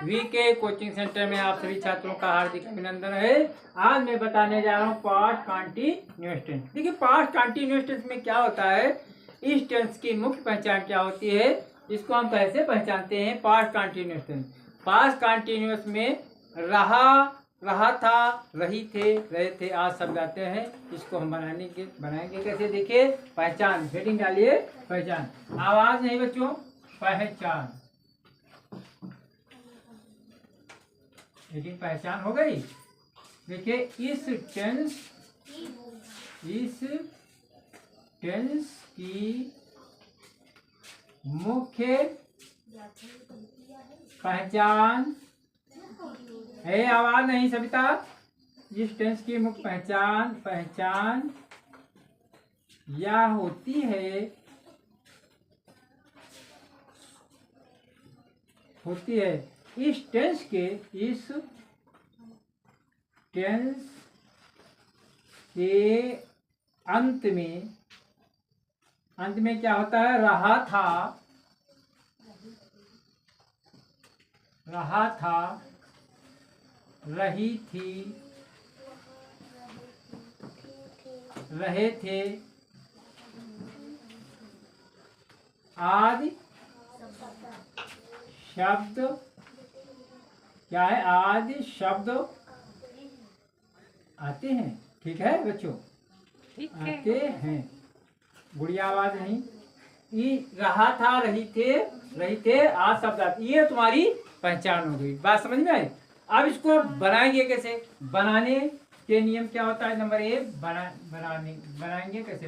VK coaching centre में आप सभी छात्रों का हार्दिक अभिनंदन है। आज मैं बताने जा रहा हूँ पास्ट कंटीन्यूअस टेंस। देखिए पास्ट कंटीन्यूअस टेंस में क्या होता है, इस टेंस की मुख्य पहचान क्या होती है, इसको हम कैसे पहचानते हैं। Past continuous tense, past continuous में रहा था, रही थे, रहे थे आज शब्द आते हैं। इसको हम बनाएंगे कैसे, देखिए पहचान, हेडिंग डालिए पहचान। आवाज नहीं बच्चों, पहचान, हेडिंग पहचान हो गई। देखिए इस टेंस की मुख्य पहचान है, आवाज नहीं सविता, इस टेंस की मुख्य पहचान यह होती है इस टेंस के अंत में क्या होता है, रहा था, रही थी, रहे थे आदि शब्द क्या है, आदि शब्द आते हैं। ठीक है बच्चों, आते हैं। गुड़िया आवाज नहीं, रहा था, रही थे आज शब्द आते, ये तुम्हारी पहचान हो गई। बात समझ में आई। अब इसको बनाएंगे कैसे, बनाने के नियम क्या होता है। नंबर 1 बनाएंगे कैसे।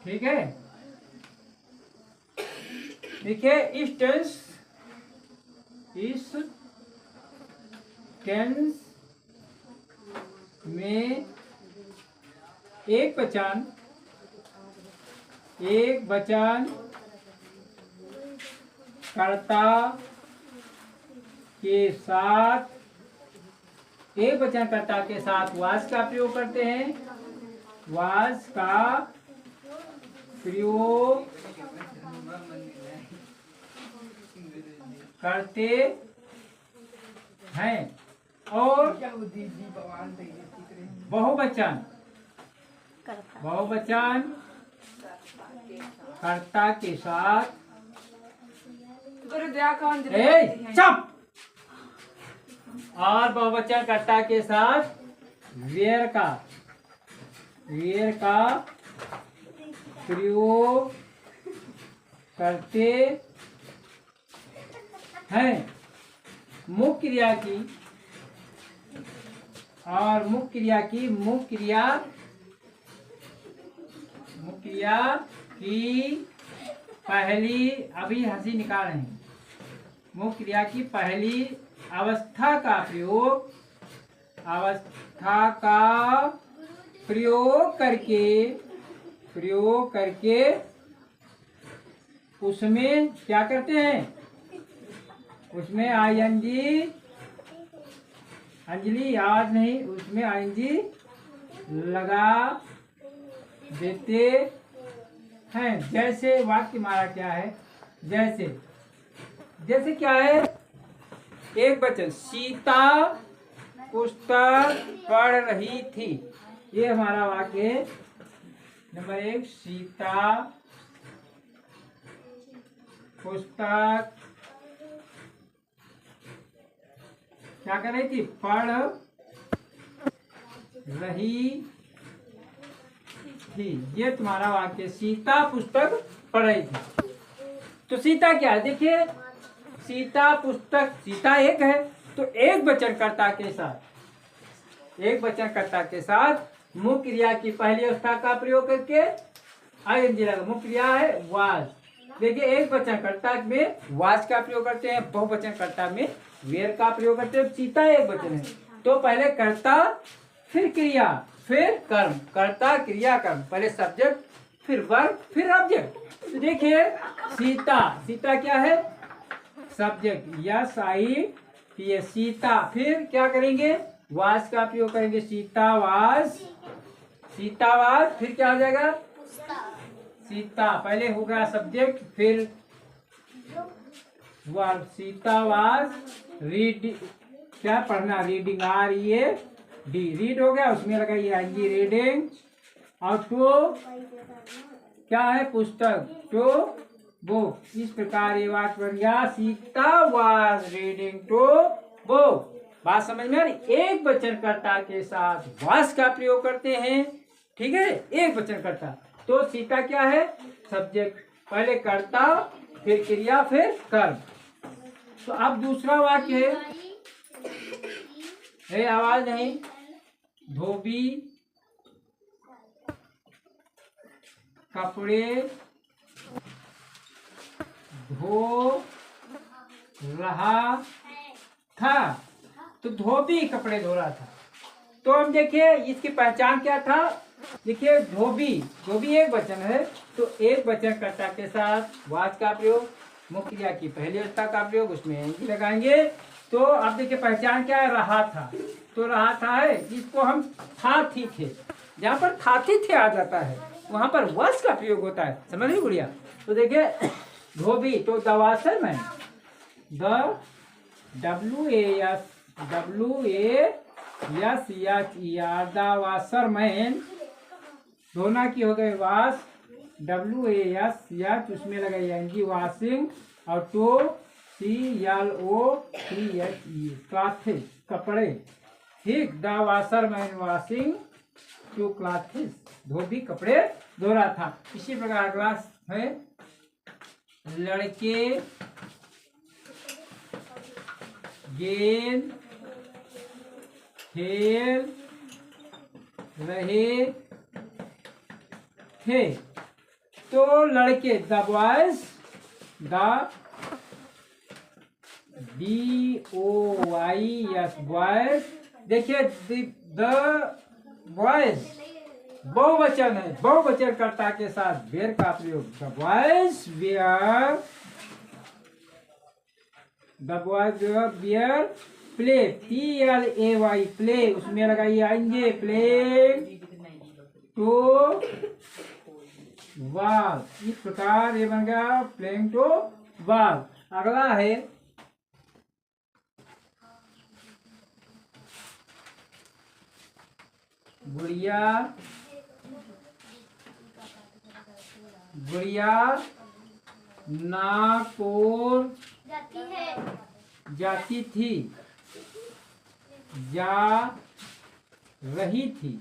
ठीक है, देखिए इस टेंस में एक वचन कर्ता के साथ वाज का प्रयोग करते हैं, वाज का प्रयोग करते हैं, और बहुवचन कर्ता के साथ चुप, और बहुवचन कर्ता के साथ वेयर का प्रयोग करते हैं। मुख्य क्रिया की पहली, अभी हंसी निकाल रहे हैं, मुख्य क्रिया की पहली अवस्था का प्रयोग करके उसमें क्या करते हैं, उसमें अंजलि आज नहीं, उसमें आईएनजी लगा देते हैं। जैसे वाक्य हमारा क्या है, जैसे क्या है, एक वचन, सीता पुस्तक पढ़ रही थी, ये हमारा वाक्य है। नंबर 1, सीता पुस्तक क्या कर रही थी, पढ़ रही थी, ये तुम्हारा वाक्य, सीता पुस्तक पढ़ रही थी। तो सीता क्या है, देखिए सीता पुस्तक, सीता एक है, तो एक वचन कर्ता के साथ मुख्य क्रिया की पहली अवस्था का प्रयोग करके आईएनजी लगा, मुख्य क्रिया है वाज। देखिए एक वचन कर्ता में वाज का प्रयोग करते हैं, बहुवचन कर्ता में वेयर का प्रयोग करते हैं। सीता एक वचन है, तो पहले कर्ता, फिर क्रिया, फिर कर्म, कर्ता क्रिया कर्म, पहले सब्जेक्ट, फिर वर्ब, फिर ऑब्जेक्ट। तो देखिए सीता क्या है, subject, yes I T, Sita, फिर क्या करेंगे, वाज का प्रयोग करेंगे, सीता वाज सीता वाज, फिर क्या हो जाएगा सीता, पहले हो गया सब्जेक्ट फिर वर्ब। सीता वाज रीड, क्या पढ़ना, रीडिंग, READ, रीड हो गया, उसमें लगाइए आएंगी रीडिंग। और टू क्या है, पुस्तक, टू बुक। इस प्रकार ये वाक्य बन गया, Sita was reading to book. बात समझ में आ रही? एक वचनकर्ता के साथ वाज का प्रयोग करते हैं, ठीक है, एक वचनकर्ता। तो सीता क्या है, सब्जेक्ट, पहले कर्ता फिर क्रिया फिर कर्म। तो अब दूसरा वाक्य है, आवाज नहीं, धोबी कपड़े धो रहा था। तो धोबी कपड़े धो रहा था। तो हम देखिए इसकी पहचान क्या था, देखिए धोबी, धोबी एक वचन है, तो एक वचनकर्ता के साथ वाज का प्रयोग, मुख्य क्रिया की पहली अवस्था का प्रयोग, उसमें एनजी लगाएंगे। तो अब देखिए पहचान क्या है, रहा था। तो रहा था है, इसको हम था थी थे, जहाँ पर था थी थे आ जाता है वहां पर वाज का प्रयोग होता है, समझ रही गुड़िया? तो देखिए धोबी, तो दवासर में द WASER दवासरमैन, धोना की हो गई वाश, WASH उसमें लगाई जाएंगी वाशिंग, और टू CLOTHE क्लॉथेस कपड़े, ठीक, the washerman washing to clothes, धोबी कपड़े धो रहा था। इसी प्रकार अगला है, लड़के गेंद खेल रहे थे। तो लड़के, the boys, the BOYS boys, देखिए द बॉयज बहुवचन है, बहुवचनकर्ता के साथ वेयर का प्रयोग, the boys were, the boys were play, PLAY play, उसमें लगाइए आएंगे प्ले टू बॉल। इस प्रकार ये बन गया प्लेइंग टू बॉल। अगला है गुड़िया, गुड़िया नागपुर जाती थी, जा रही थी,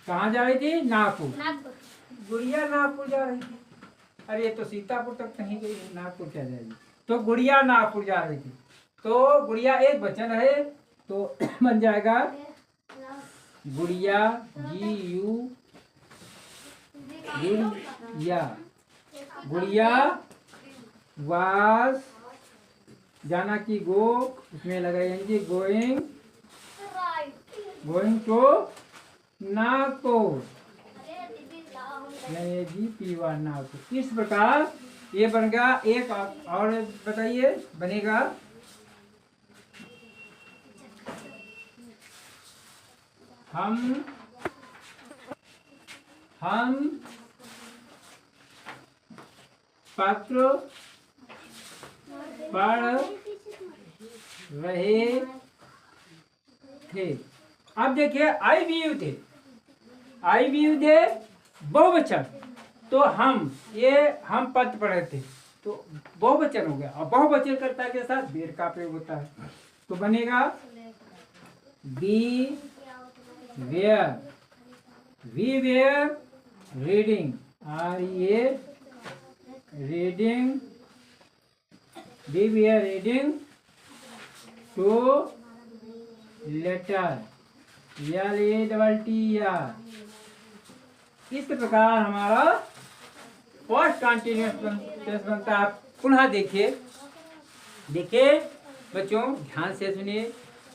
कहाँ जा रही थी, नागपुर। गुड़िया नागपुर जा रही थी, अरे ये तो सीतापुर तक कहीं गई, नागपुर क्या जाएगी? तो गुड़िया नागपुर जा रही थी। तो गुड़िया एक वचन है, तो बन जाएगा गुड़िया, गुड़िया, गुड़िया वाज, जाना की गो, उसमें लगाएंगे going, going to Nagpur, GPY Nagpur. इस प्रकार ये बन गया। एक और बताइए बनेगा, हम पत्र पढ़ रहे थे। अब देखिए आई व्यू थे, आई व्यू दे बहुवचन, तो हम, ये हम पत्र पढ़े थे, तो बहुवचन हो गया, और बहुवचन कर्ता के साथ वेर का प्रयोग होता है, तो बनेगा be were, we were reading, REA reading, we were reading to letter, LATTER। इस प्रकार हमारा फर्स्ट कंटिन्यूअस बनता है। पुनः देखिए, देखिए बच्चों ध्यान से सुनिए,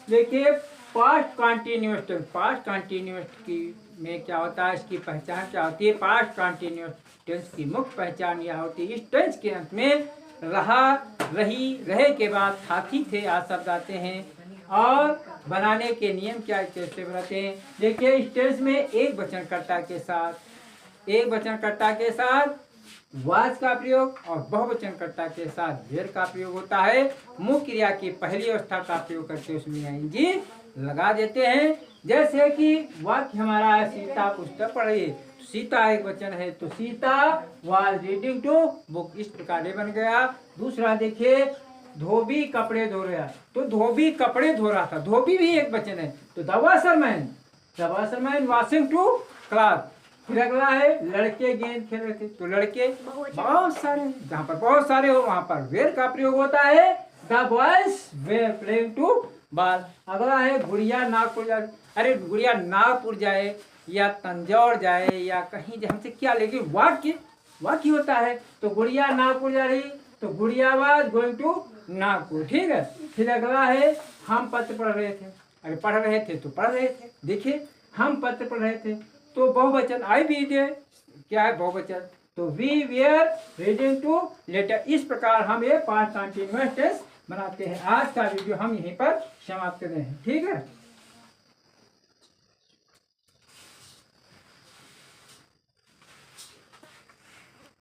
देखिए past continuous tense, past continuous की में क्या होता है, इसकी पहचान क्या होती है? पास्ट कंटिन्यूअस टेंस की मुख्य पहचान यह होती है, इस टेंस के अंत में रहा, रही, रहे के बाद था, थी, थे आदि शब्द आते हैं, और बनाने के नियम क्या कैसे बनाते हैं। देखिए इस टेंस में एक वचनकर्ता के साथ वाज का प्रयोग और बहुवचनकर्ता के साथ वेर का प्रयोग होता है। मुख्य क्रिया की पहली अवस्था का प्रयोग करके उसमें आईएनजी लगा देते हैं। जैसे कि वाक्य हमारा है सीता पुस्तक पढ़ रही है, सीता एक वचन है तो Sita was reading to book, इस प्रकार बन गया। दूसरा देखिए धोबी कपड़े धो रहा, तो धोबी कपड़े धो रहा था, धोबी भी एक वचन है तो the washerman washing to cloth. फिर अगला है लड़के गेंद खेल रहे थे, तो लड़के बहुत सारे, जहाँ पर बहुत सारे हो वहां पर वेर का प्रयोग होता है, the boys were playing to ball. अगला है गुड़िया नागपुर जा, अरे गुड़िया नागपुर जाए या तंजौर जाए या कहीं हमसे क्या, लेकिन वाक्य होता है। तो गुड़िया नागपुर जा रही तो गुड़िया वाज गोइंग टू नागपुर, ठीक है। फिर अगला है हम पत्र पढ़ रहे थे, अरे पढ़ रहे थे तो पढ़ रहे थे, देखिए हम पत्र पढ़ रहे थे तो बहुवचन आई भी दे, क्या है बहुवचन, तो we were reading to letter. इस प्रकार हम ये पास्ट कंटीन्यूअस टेंस बनाते हैं। आज का वीडियो हम यहीं पर समाप्त कर रहे हैं, ठीक है।